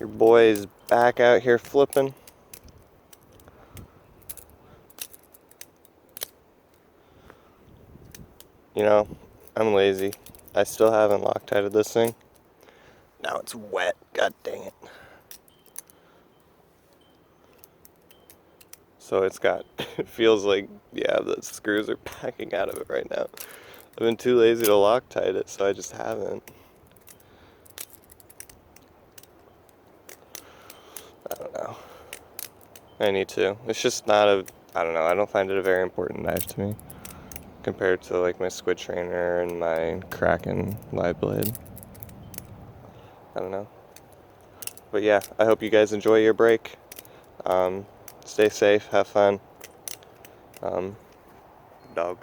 Your boy is back out here flipping. You know, I'm lazy. I still haven't Loctited this thing. Now it's wet. God dang it. So it's got, it feels like, yeah, the screws are backing out of it right now. I've been too lazy to Loctite it, so I just haven't. I don't know. I need to. It's just not a, I don't know, I don't find it a very important knife to me compared to like my squid trainer and my Kraken live blade. I don't know. But yeah, I hope you guys enjoy your break. Stay safe, have fun. Dog.